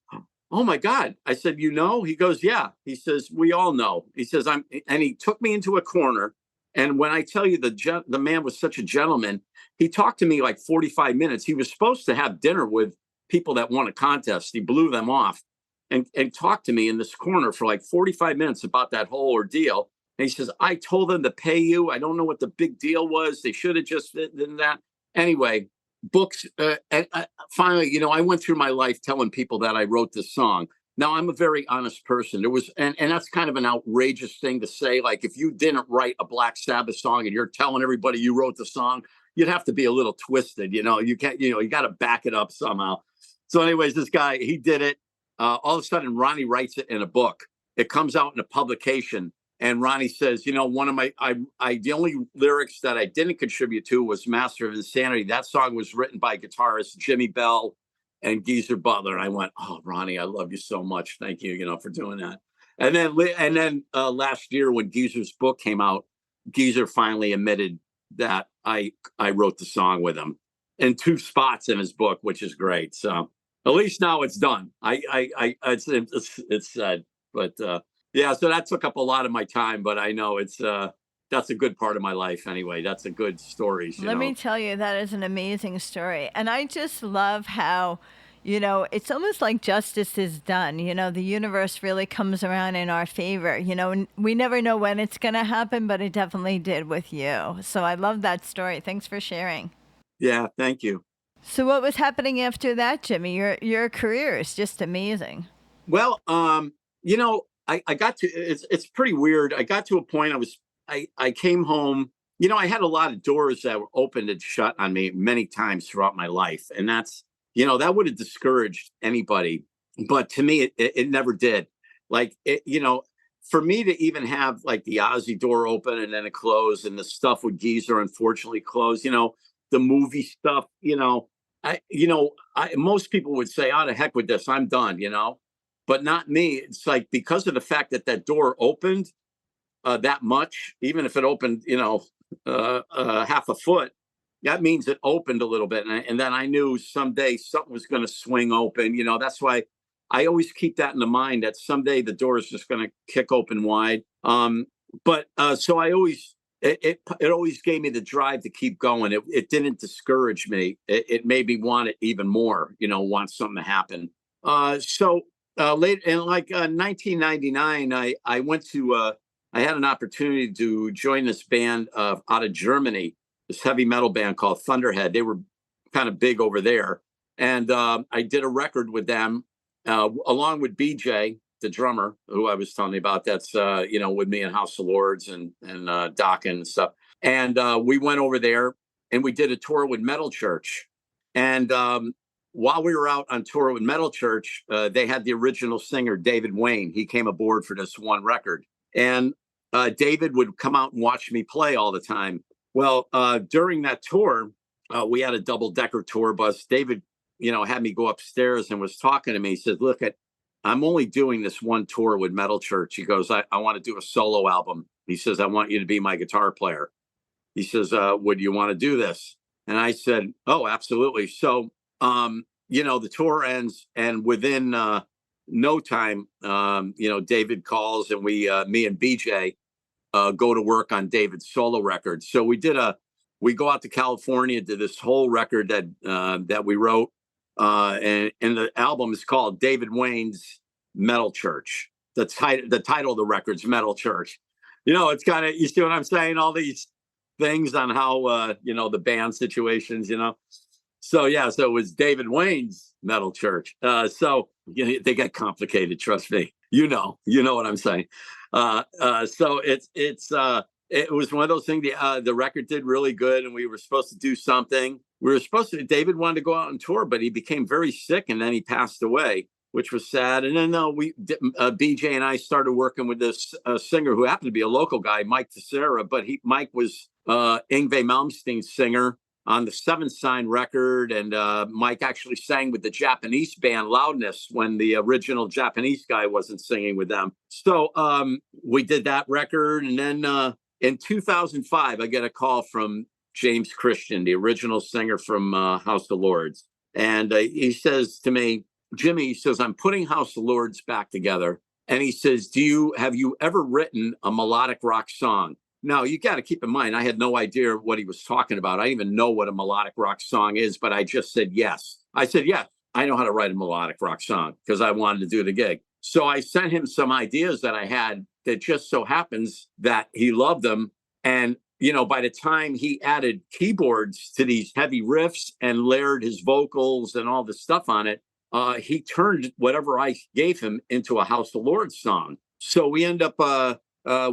oh my God. I said, He goes, yeah. He says, we all know. He says, and he took me into a corner. And when I tell you the man was such a gentleman, he talked to me like 45 minutes. He was supposed to have dinner with people that won a contest. He blew them off and talked to me in this corner for like 45 minutes about that whole ordeal. And he says, I told them to pay you. I don't know what the big deal was. They should have just done that. Anyway, books. And finally, I went through my life telling people that I wrote this song. Now, I'm a very honest person. There was, and that's kind of an outrageous thing to say. Like, if you didn't write a Black Sabbath song and you're telling everybody you wrote the song, you'd have to be a little twisted. You can't, you got to back it up somehow. So anyways, this guy, he did it. All of a sudden, Ronnie writes it in a book. It comes out in a publication. And Ronnie says, one of the only lyrics that I didn't contribute to was Master of Insanity. That song was written by guitarist Jimi Bell and Geezer Butler. And I went, oh, Ronnie, I love you so much. Thank you, for doing that. And then last year when Geezer's book came out, Geezer finally admitted that I wrote the song with him in 2 spots in his book, which is great. So at least now it's done. It's sad, but yeah. So that took up a lot of my time, but I know that's a good part of my life anyway. That's a good story. Let me tell you, that is an amazing story. And I just love how, it's almost like justice is done. The universe really comes around in our favor. And we never know when it's going to happen, but it definitely did with you. So I love that story. Thanks for sharing. Yeah, thank you. So what was happening after that, Jimmy? Your career is just amazing. Well, I got to, it's pretty weird. I got to a point I came home, I had a lot of doors that were opened and shut on me many times throughout my life. And that's, that would have discouraged anybody. But to me, it never did. Like, for me to even have like the Ozzy door open and then it closed, and the stuff with Geezer unfortunately closed, the movie stuff, most people would say, oh, the heck with this, I'm done, but not me. It's like, because of the fact that door opened that much, even if it opened, half a foot, that means it opened a little bit. And then I knew someday something was going to swing open. That's why I always keep that in the mind, that someday the door is just going to kick open wide. But so I always, it always gave me the drive to keep going. It didn't discourage me. It made me want it even more, want something to happen. So late in 1999, I went to, I had an opportunity to join this band out of Germany, this heavy metal band called Thunderhead. They were kind of big over there. And I did a record with them along with BJ, the drummer who I was telling you about. That's, with me in House of Lords and Dokken and stuff. And we went over there and we did a tour with Metal Church. And while we were out on tour with Metal Church, they had the original singer, David Wayne. He came aboard for this one record. And David would come out and watch me play all the time. Well, during that tour, we had a double-decker tour bus. David, had me go upstairs and was talking to me. He said, look, I'm only doing this one tour with Metal Church. He goes, I want to do a solo album. He says, I want you to be my guitar player. He says, would you want to do this? And I said, oh, absolutely. So, the tour ends, and within no time, David calls, and me and BJ go to work on David's solo record. So we go out to California, did this whole record that we wrote. And the album is called David Wayne's Metal Church. The title of the record's Metal Church. It's kind of, you see what I'm saying? All these things on how, the band situations, So, yeah, so it was David Wayne's Metal Church. So they get complicated, trust me. You know what I'm saying. So it was one of those things. The record did really good, and we were supposed to do something. David wanted to go out on tour, but he became very sick, and then he passed away, which was sad. And then BJ and I started working with this singer who happened to be a local guy, Mike Teixeira, but Mike was Yngwie Malmsteen's singer on the Seventh Sign record, and Mike actually sang with the Japanese band Loudness when the original Japanese guy wasn't singing with them. So we did that record, and then in 2005, I get a call from James Christian, the original singer from House of Lords, and he says to me, Jimmy, he says, I'm putting House of Lords back together, and he says, have you ever written a melodic rock song? Now, you got to keep in mind, I had no idea what he was talking about. I didn't even know what a melodic rock song is, but I just said yes. I said, yes, I know how to write a melodic rock song, because I wanted to do the gig. So I sent him some ideas that I had that just so happens that he loved them. And, by the time he added keyboards to these heavy riffs and layered his vocals and all the stuff on it, he turned whatever I gave him into a House of Lords song. So we end up...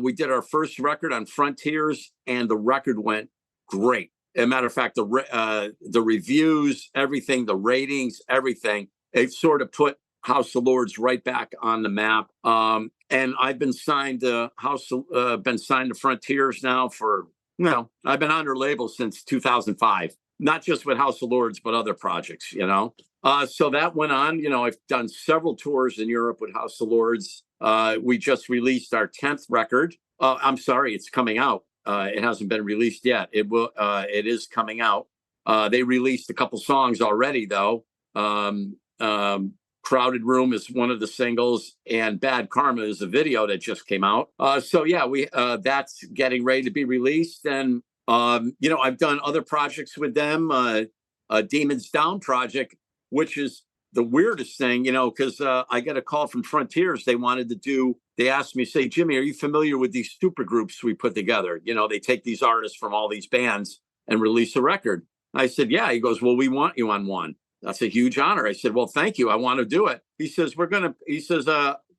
we did our first record on Frontiers, and the record went great. As a matter of fact, the reviews, everything, the ratings, everything, it sort of put House of Lords right back on the map. And I've been signed to Frontiers now for, I've been on their label since 2005, not just with House of Lords, but other projects, So that went on. I've done several tours in Europe with House of Lords. We just released our 10th record. I'm sorry, it's coming out. It hasn't been released yet. It will. It is coming out. They released a couple songs already, though. Crowded Room is one of the singles, and Bad Karma is a video that just came out. So yeah, that's getting ready to be released. And I've done other projects with them. Demons Down project, which is the weirdest thing, because I got a call from Frontiers. They asked me, say, Jimmy, are you familiar with these super groups we put together? They take these artists from all these bands and release a record. I said, yeah. He goes, well, we want you on one. That's a huge honor. I said, well, thank you. I want to do it. He says, you're going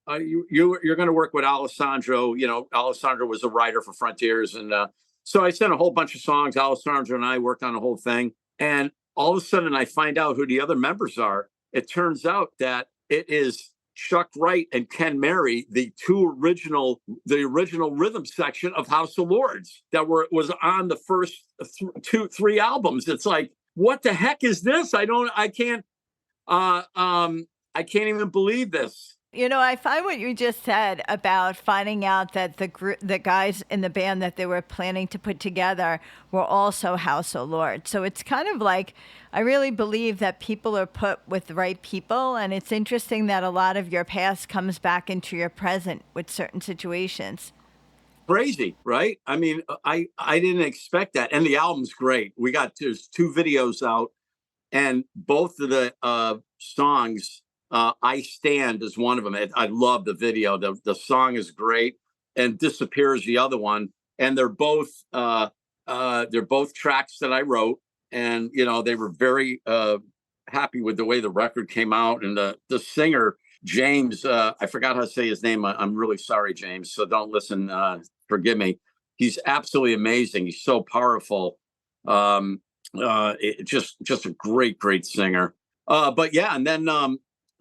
to work with Alessandro. Alessandro was a writer for Frontiers. And so I sent a whole bunch of songs. Alessandro and I worked on the whole thing. And all of a sudden I find out who the other members are. It turns out that it is Chuck Wright and Ken Mary, the original rhythm section of House of Lords that was on the first 3 albums. It's like, what the heck is this? I can't even believe this. I find what you just said about finding out that the guys in the band that they were planning to put together were also House of Lords. So it's kind of like, I really believe that people are put with the right people. And it's interesting that a lot of your past comes back into your present with certain situations. Crazy, right? I mean, I didn't expect that. And the album's great. There's 2 videos out, and both of the songs, I Stand is one of them. I love the video. The song is great, and Disappears the other one. And they're both tracks that I wrote, and they were very happy with the way the record came out. And the singer James, I forgot how to say his name. I'm really sorry, James. So don't listen. Forgive me. He's absolutely amazing. He's so powerful. Just a great singer. But yeah, and then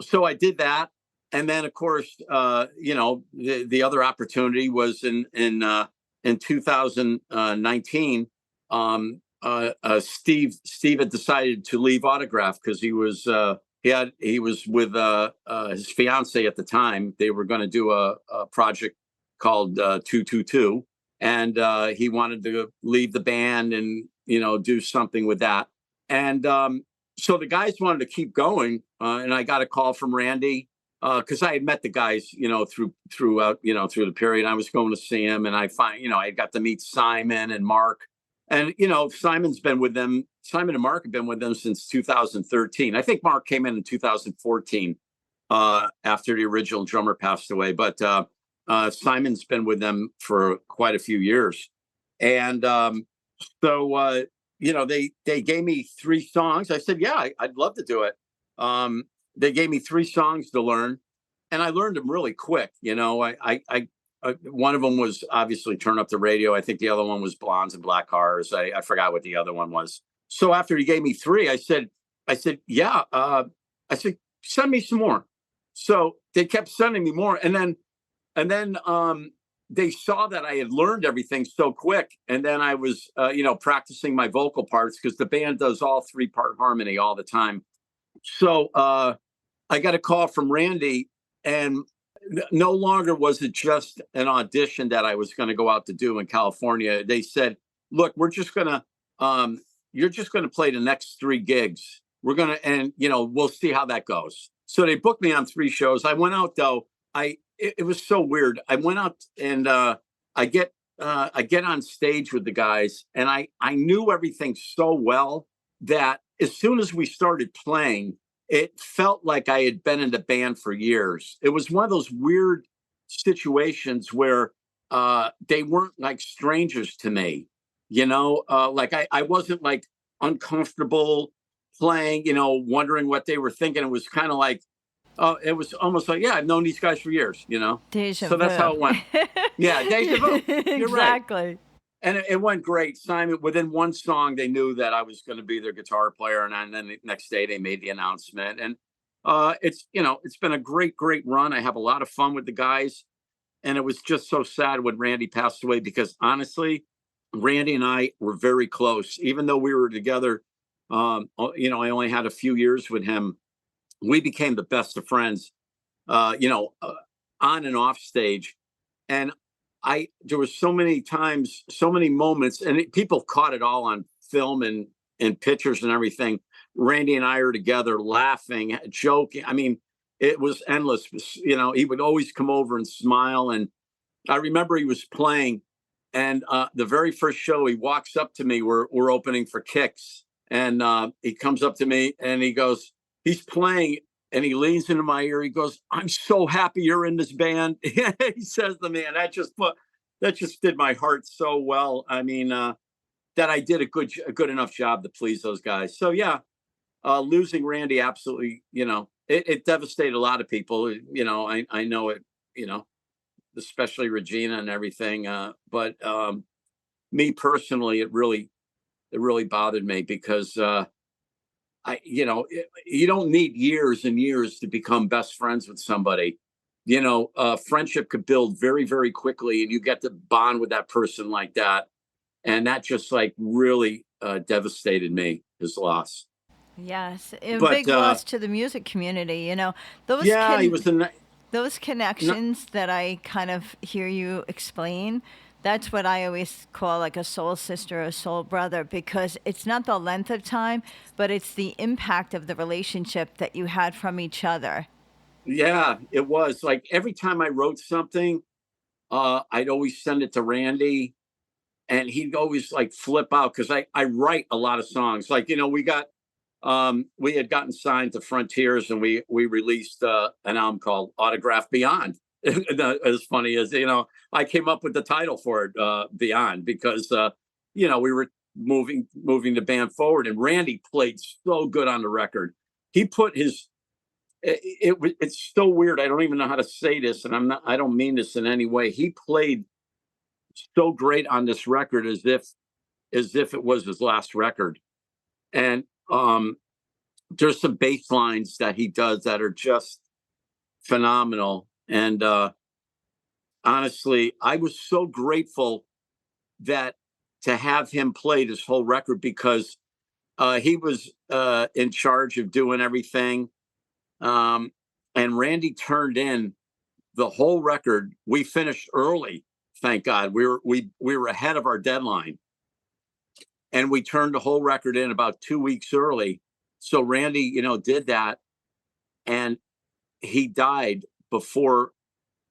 so I did that, and then of course, the other opportunity was in 2019. Steve had decided to leave Autograph because he was with his fiance at the time. They were going to do a project called 222, and he wanted to leave the band and do something with that. And so the guys wanted to keep going, and I got a call from Randy because I had met the guys throughout the period. I was going to see him, and I got to meet Simon and Mark. And, Simon and Mark have been with them since 2013. I think Mark came in 2014 after the original drummer passed away. But Simon's been with them for quite a few years. And so they gave me 3 songs. I said, yeah, I'd love to do it. They gave me 3 songs to learn, and I learned them really quick. One of them was obviously Turn Up the Radio. I think the other one was Blondes and Blackhearts. I forgot what the other one was. So after he gave me 3, I said, yeah. I said, send me some more. So they kept sending me more. And then they saw that I had learned everything so quick. And then I was, practicing my vocal parts because the band does all 3-part harmony all the time. So I got a call from Randy, and no longer was it just an audition that I was going to go out to do in California. They said, look, you're just going to play the next 3 gigs. We're going to, and we'll see how that goes. So they booked me on 3 shows. I went out though. It was so weird. I went out and I get on stage with the guys, and I knew everything so well that as soon as we started playing, it felt like I had been in the band for years. It was one of those weird situations where they weren't like strangers to me, like I wasn't like uncomfortable playing, wondering what they were thinking. It was kind of like, it was almost like, yeah, I've known these guys for years, Deja so vu. that's how it went. Yeah, deja vu. You're Exactly. Right. And it went great. Simon, within 1 song, they knew that I was going to be their guitar player. And then the next day they made the announcement. And it's been a great run. I have a lot of fun with the guys. And it was just so sad when Randy passed away, because honestly, Randy and I were very close. Even though we were together, I only had a few years with him. we became the best of friends, on and off stage. And there was so many times, so many moments, and people caught it all on film and pictures and everything. Randy and I are together laughing, joking. I mean, it was endless. He would always come over and smile. And I remember he was playing, and the very first show, he walks up to me. We're opening for Kicks, and he comes up to me and he goes, he's playing, and he leans into my ear. He goes, "I'm so happy you're in this band." He says to me, and that just did my heart so well. I mean, that I did a good enough job to please those guys. So yeah, losing Randy, absolutely, it devastated a lot of people. I know it, especially Regina and everything. But me personally, it really bothered me because you don't need years and years to become best friends with somebody. Friendship could build very, very quickly, and you get to bond with that person like that. And that just like really devastated me, his loss. Yes, a But big loss to the music community. Those yeah, he was those no, connections that I kind of hear you explain. That's what I always call like a soul sister, a soul brother, because it's not the length of time, but it's the impact of the relationship that you had from each other. yeah, it was like every time I wrote something, I'd always send it to Randy, and he'd always like flip out because I write a lot of songs. Like we had gotten signed to Frontiers, and we released an album called Autograph Beyond. As funny as I came up with the title for it, Beyond, because we were moving the band forward, and Randy played so good on the record. He put his it's so weird. I don't even know how to say this, and I don't mean this in any way. He played so great on this record as if it was his last record. And there's some bass lines that he does that are just phenomenal. And honestly, I was so grateful that to have him play this whole record, because he was in charge of doing everything. And Randy turned in the whole record. We finished early, thank God. We were ahead of our deadline, and we turned the whole record in about 2 weeks early. So Randy, did that, and he died before,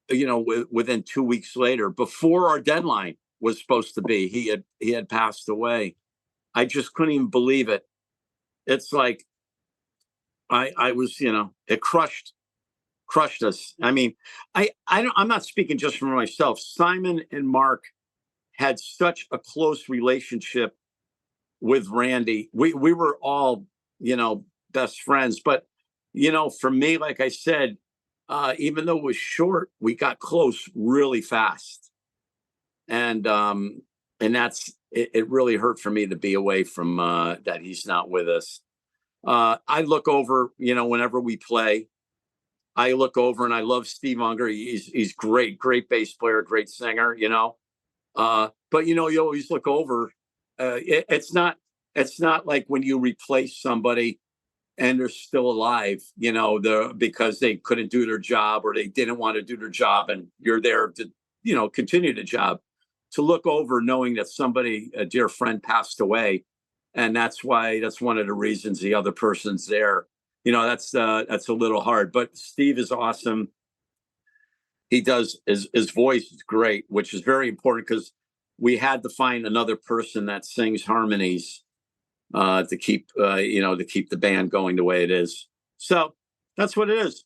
within 2 weeks later, before our deadline was supposed to be. He had passed away. I just couldn't even believe it. It's like I was, it crushed us. I mean, I'm not speaking just for myself. Simon and Mark had such a close relationship with Randy. We were all, best friends. But, for me, like I said, even though it was short, we got close really fast. And that's, it really hurt for me to be away from that he's not with us. I look over, whenever we play, I look over and I love Steve Unger. He's great bass player, great singer, but you always look over. It's not like when you replace somebody and they're still alive, because they couldn't do their job or they didn't want to do their job, and you're there to, continue the job. To look over knowing that somebody, a dear friend, passed away, and that's one of the reasons the other person's there. That's a little hard, but Steve is awesome. He does, his voice is great, which is very important because we had to find another person that sings harmonies to keep the band going the way it is. So that's what it is.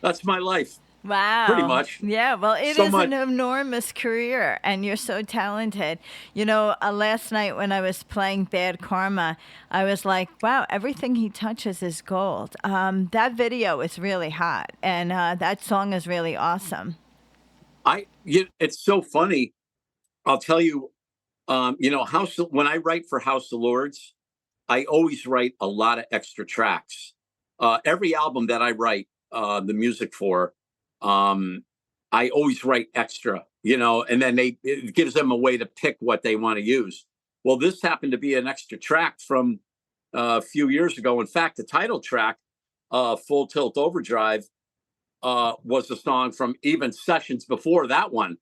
That's my life. Wow. Pretty much. Yeah, well, it is an enormous career, and you're so talented. Last night when I was playing Bad Karma, I was like, wow, everything he touches is gold. That video is really hot, and that song is really awesome. It's so funny. I'll tell you, when I write for House of Lords, I always write a lot of extra tracks. Every album that I write the music for, I always write extra, and then it gives them a way to pick what they want to use. Well, this happened to be an extra track from a few years ago. In fact, the title track Full Tilt Overdrive, was a song from even sessions before that one.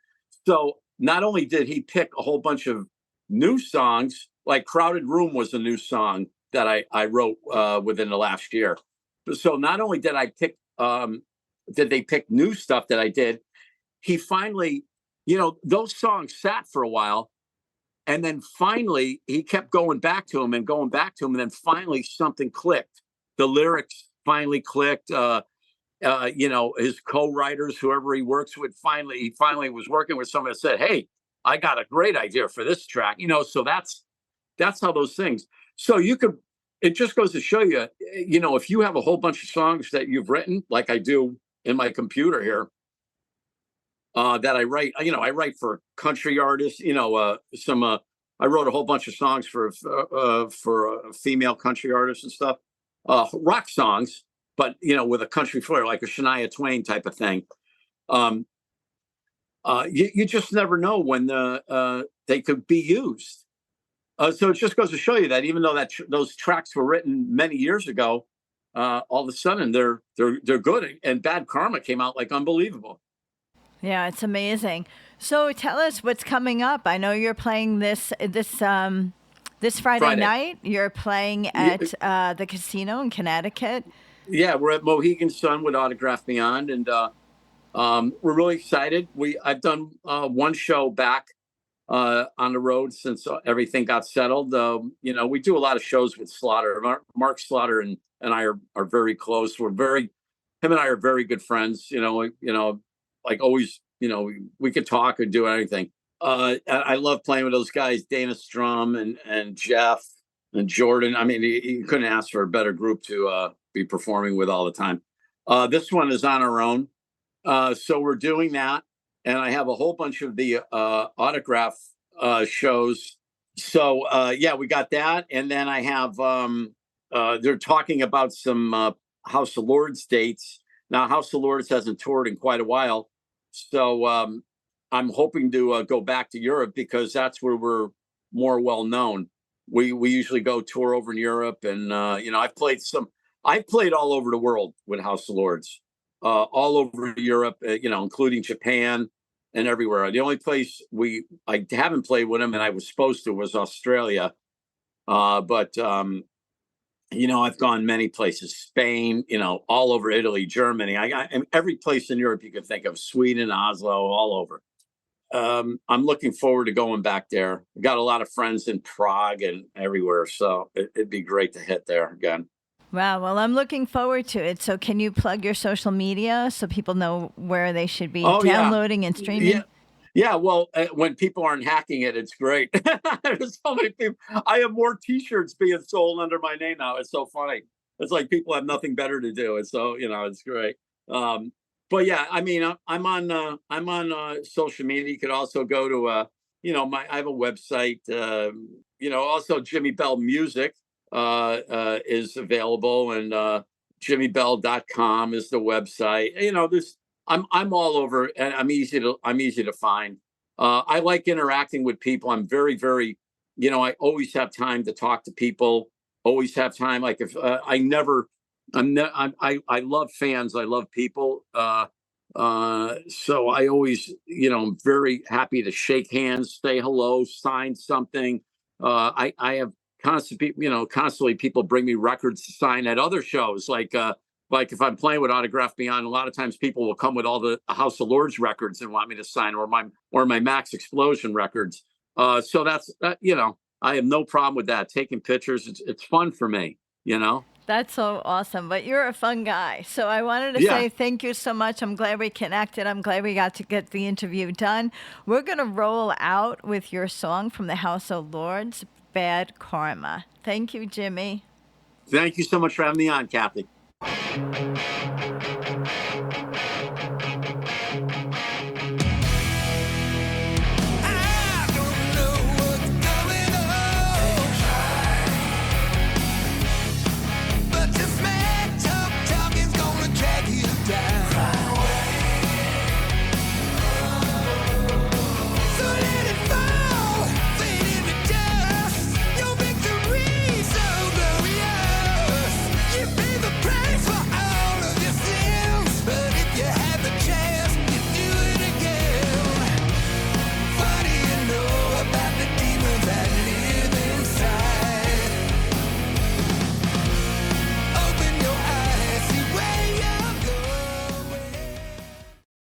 So not only did he pick a whole bunch of new songs, like Crowded Room was a new song that I wrote within the last year. So not only did I pick, did they pick new stuff that I did, he finally, those songs sat for a while. And then finally, he kept going back to him. And then finally something clicked. The lyrics finally clicked. His co-writers, whoever he works with, he finally was working with someone that said, "Hey, I got a great idea for this track." So that's how those things. So it just goes to show you, if you have a whole bunch of songs that you've written, like I do in my computer here, that I write, I write for country artists, I wrote a whole bunch of songs for female country artists and stuff, rock songs, but, with a country flair, like a Shania Twain type of thing. You just never know when they could be used. So it just goes to show you that even though those tracks were written many years ago, all of a sudden they're good, and Bad Karma came out like unbelievable. Yeah, it's amazing. So tell us what's coming up. I know you're playing this Friday night. You're playing at the casino in Connecticut. Yeah, we're at Mohegan Sun with Autograph Beyond, and we're really excited. I've done one show back on the road since everything got settled. We do a lot of shows with Slaughter. Mark Slaughter and I are very close. Him and I are very good friends. Like always, we could talk or do anything. I love playing with those guys, Dana Strum and Jeff and Jordan. I mean, you couldn't ask for a better group to be performing with all the time. This one is on our own. So we're doing that. And I have a whole bunch of the autograph shows. So, we got that. And then I have, they're talking about some House of Lords dates. Now, House of Lords hasn't toured in quite a while. So I'm hoping to go back to Europe because that's where we're more well known. We usually go tour over in Europe. And, I've played all over the world with House of Lords. All over Europe, including Japan and everywhere. The only place I haven't played with them, and I was supposed to, was Australia. But I've gone many places, Spain, all over Italy, Germany. And every place in Europe you can think of, Sweden, Oslo, all over. I'm looking forward to going back there. I've got a lot of friends in Prague and everywhere. So it'd be great to hit there again. Wow. Well, I'm looking forward to it. So can you plug your social media so people know where they should be downloading and streaming? Yeah. Well, when people aren't hacking it, it's great. There's so many people. I have more T-shirts being sold under my name now. It's so funny. It's like people have nothing better to do. And so, it's great. But yeah, I mean, I'm on social media. You could also go to, I have a website, also Jimi Bell Music. Is available, and JimiBell.com is the website. I'm all over, and I'm easy to find. I like interacting with people. I'm very, very, I always have time to talk to people. Always have time. Like if I love fans. I love people. So I always, I'm very happy to shake hands, say hello, sign something. I have constantly people bring me records to sign at other shows. Like if I'm playing with Autograph Beyond, a lot of times people will come with all the House of Lords records and want me to sign, or my Max Explosion records. So that's I have no problem with that. Taking pictures, it's fun for me. That's so awesome. But you're a fun guy. So I wanted to say thank you so much. I'm glad we connected. I'm glad we got to get the interview done. We're going to roll out with your song from the House of Lords, Bad Karma. Thank you, Jimi. Thank you so much for having me on, Kathy.